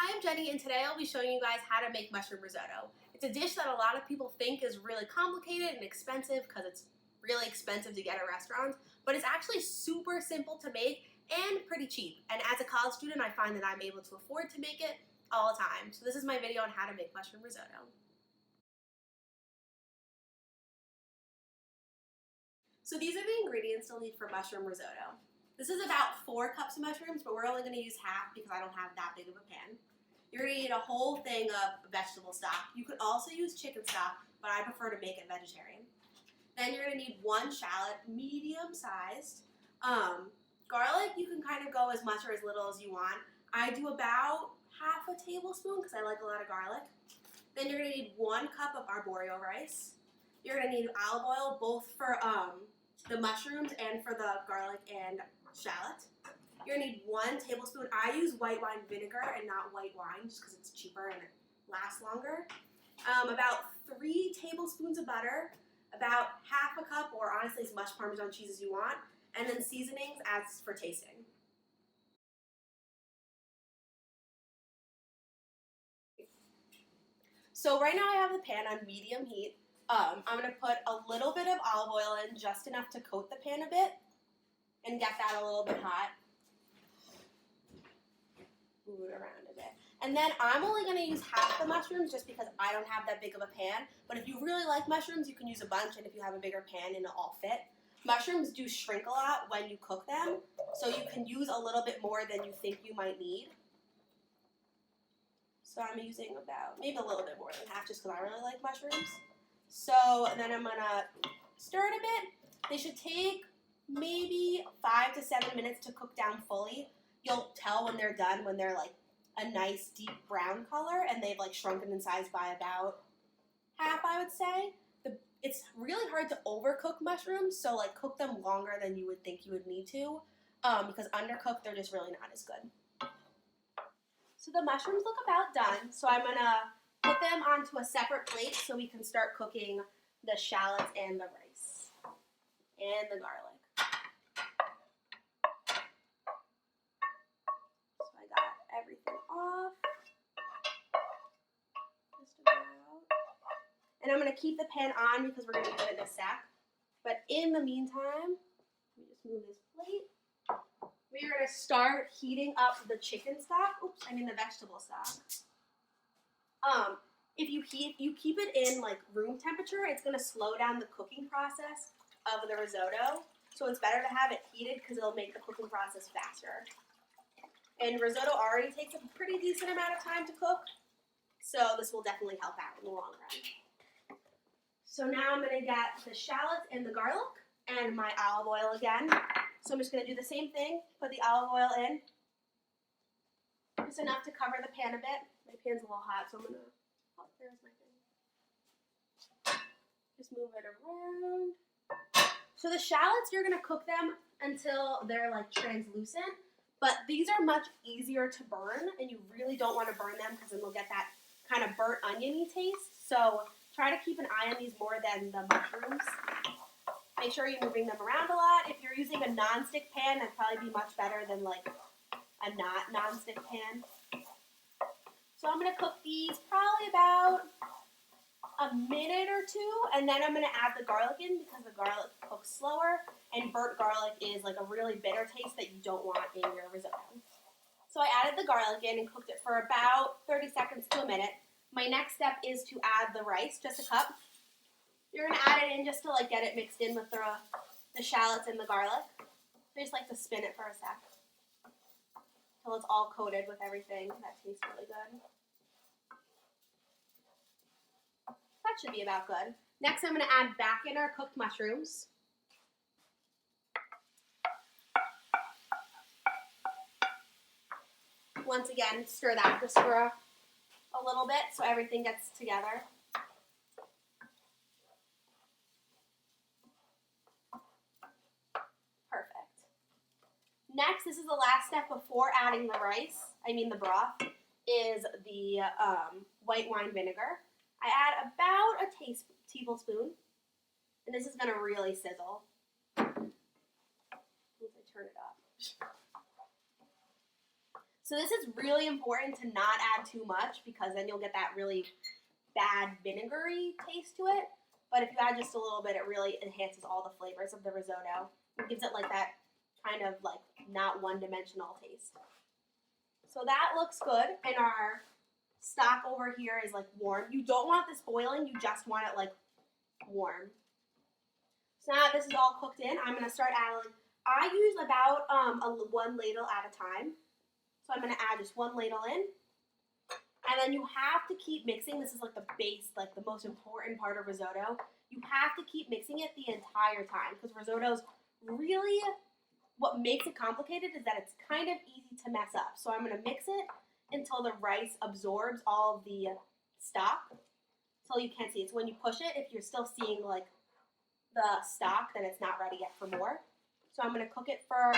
Hi, I'm Jenny, and today I'll be showing you guys how to make mushroom risotto. It's a dish that a lot of people think is really complicated and expensive because it's really expensive to get at restaurants, but it's actually super simple to make and pretty cheap. And as a college student, I find that I'm able to afford to make it all the time. So this is my video on how to make mushroom risotto. So these are the ingredients you'll need for mushroom risotto. This is about 4 cups of mushrooms, but we're only going to use half because I don't have that big of a pan. You're going to need a whole thing of vegetable stock. You could also use chicken stock, but I prefer to make it vegetarian. Then you're going to need 1 shallot, medium sized. Garlic, you can kind of go as much or as little as you want. I do about half a tablespoon because I like a lot of garlic. Then you're going to need 1 cup of arborio rice. You're going to need olive oil, both for the mushrooms and for the garlic and shallot. You're going to need 1 tablespoon. I use white wine vinegar and not white wine just because it's cheaper and it lasts longer. About 3 tablespoons of butter, about half a cup, or honestly as much Parmesan cheese as you want, and then seasonings as for tasting. So right now I have the pan on medium heat. I'm going to put a little bit of olive oil in, just enough to coat the pan a bit and get that a little bit hot. Move it around a bit. And then I'm only going to use half the mushrooms just because I don't have that big of a pan. But if you really like mushrooms, you can use a bunch, and if you have a bigger pan, it'll all fit. Mushrooms do shrink a lot when you cook them, so you can use a little bit more than you think you might need. So I'm using about, maybe a little bit more than half just because I really like mushrooms. So then I'm going to stir it a bit. They should take maybe 5 to 7 minutes to cook down fully. You'll tell when they're done when they're like a nice deep brown color and they've like shrunken in size by about half, I would say. It's really hard to overcook mushrooms, so like cook them longer than you would think you would need to, because undercooked they're just really not as good. So the mushrooms look about done, so I'm going to put them onto a separate plate so we can start cooking the shallots and the rice and the garlic. So I got everything off, just about. And I'm going to keep the pan on because we're going to use it in a sec. But in the meantime, let me just move this plate. We are going to start heating up the chicken stock. The vegetable stock. If you keep it in like room temperature, it's going to slow down the cooking process of the risotto. So it's better to have it heated because it'll make the cooking process faster. And risotto already takes a pretty decent amount of time to cook, so this will definitely help out in the long run. So now I'm going to get the shallots and the garlic and my olive oil again. So I'm just going to do the same thing, put the olive oil in, just enough to cover the pan a bit. My pan's a little hot, so I'm going to, there's my thing. Just move it around. So the shallots, you're going to cook them until they're like translucent, but these are much easier to burn, and you really don't want to burn them because then we'll get that kind of burnt oniony taste. So try to keep an eye on these more than the mushrooms. Make sure you're moving them around a lot. If you're using a non-stick pan, that'd probably be much better than like a not non-stick pan. So I'm going to cook these probably about a minute or 2, and then I'm going to add the garlic in because the garlic cooks slower, and burnt garlic is like a really bitter taste that you don't want in your risotto. So I added the garlic in and cooked it for about 30 seconds to a minute. My next step is to add the rice, just a cup. You're going to add it in just to like get it mixed in with the shallots and the garlic. I just like to spin it for a sec until it's all coated with everything. That tastes really good. That should be about good. Next, I'm going to add back in our cooked mushrooms. Once again, stir that just for a little bit so everything gets together. Perfect. Next, this is the last step before adding the the broth, is the white wine vinegar. I add about a tablespoon, and this is going to really sizzle. Once I turn it up. So this is really important to not add too much because then you'll get that really bad vinegary taste to it. But if you add just a little bit, it really enhances all the flavors of the risotto. It gives it like that kind of like not one-dimensional taste. So that looks good, and our stock over here is like warm. You don't want this boiling, you just want it like warm. So now that this is all cooked in, I'm gonna start adding, I use about one ladle at a time. So I'm gonna add just one ladle in. And then you have to keep mixing. This is like the base, like the most important part of risotto. You have to keep mixing it the entire time because risotto's really, what makes it complicated is that it's kind of easy to mess up. So I'm going to mix it until the rice absorbs all of the stock until you can't see it. So when you push it, if you're still seeing like the stock, then it's not ready yet for more. So I'm going to cook it for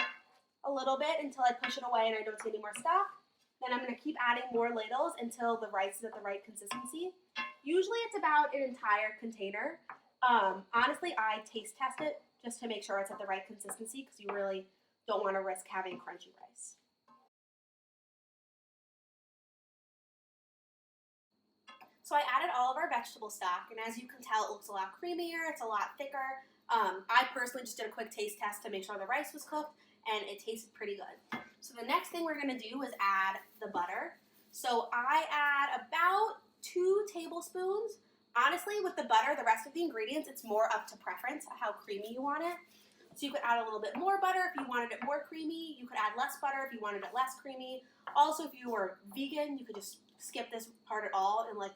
a little bit until I push it away and I don't see any more stock. Then I'm going to keep adding more ladles until the rice is at the right consistency. Usually it's about an entire container. Honestly, I taste test it just to make sure it's at the right consistency because you really don't want to risk having crunchy rice. So I added all of our vegetable stock, and as you can tell, it looks a lot creamier, it's a lot thicker. I personally just did a quick taste test to make sure the rice was cooked, and it tasted pretty good. So the next thing we're going to do is add the butter. So I add about 2 tablespoons. Honestly, with the butter, the rest of the ingredients, it's more up to preference how creamy you want it. So you could add a little bit more butter if you wanted it more creamy. You could add less butter if you wanted it less creamy. Also, if you were vegan, you could just skip this part at all and like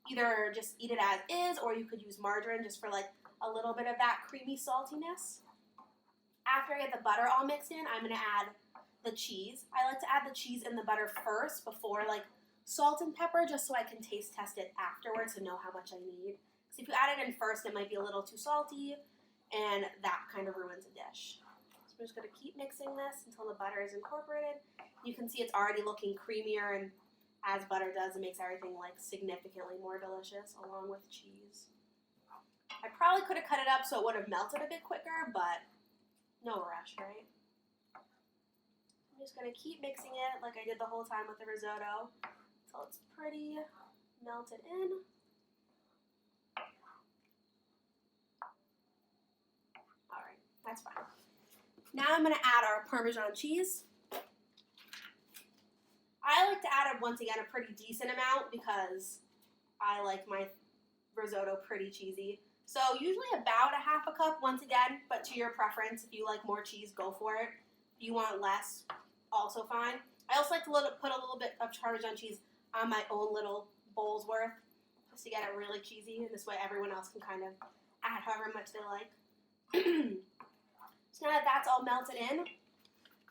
either just eat it as is, or you could use margarine just for like a little bit of that creamy saltiness. After I get the butter all mixed in, I'm going to add the cheese. I like to add the cheese in the butter first before like salt and pepper just so I can taste test it afterwards to know how much I need. Because if you add it in first, it might be a little too salty and that kind of ruins a dish. So I'm just going to keep mixing this until the butter is incorporated. You can see it's already looking creamier, and as butter does, it makes everything like significantly more delicious along with cheese. I probably could have cut it up so it would have melted a bit quicker, but no rush, right? I'm just going to keep mixing it like I did the whole time with the risotto until it's pretty melted in. Alright, that's fine. Now I'm going to add our Parmesan cheese. I like to add it once again a pretty decent amount because I like my risotto pretty cheesy. So usually about a half a cup once again, but to your preference. If you like more cheese, go for it. If you want less, also fine. I also like to put a little bit of Parmesan cheese on my own little bowl's worth just to get it really cheesy, and this way everyone else can kind of add however much they like. So now that that's all melted in,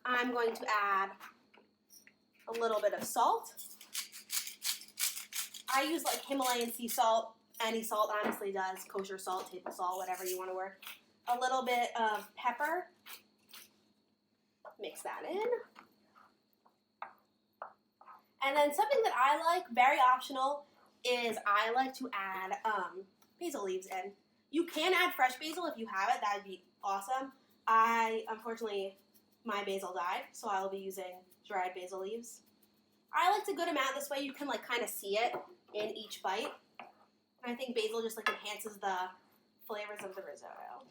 I'm going to add a little bit of salt. I use like Himalayan sea salt. Any salt honestly does. Kosher salt, table salt, whatever you want to work. A little bit of pepper. Mix that in. And then something that I like, very optional, is I like to add basil leaves in. You can add fresh basil if you have it. That would be awesome. Unfortunately, my basil died, so I'll be using dried basil leaves. I like a good amount. This way you can like kind of see it in each bite. And I think basil just like enhances the flavors of the risotto.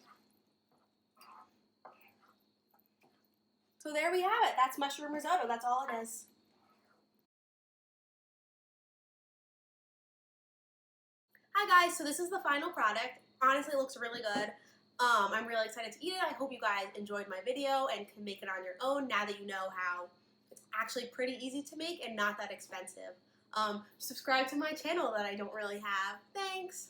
So there we have it. That's mushroom risotto. That's all it is. Hi guys, so this is the final product. Honestly, it looks really good. I'm really excited to eat it. I hope you guys enjoyed my video and can make it on your own now that you know how it's actually pretty easy to make and not that expensive. Subscribe to my channel that I don't really have. Thanks!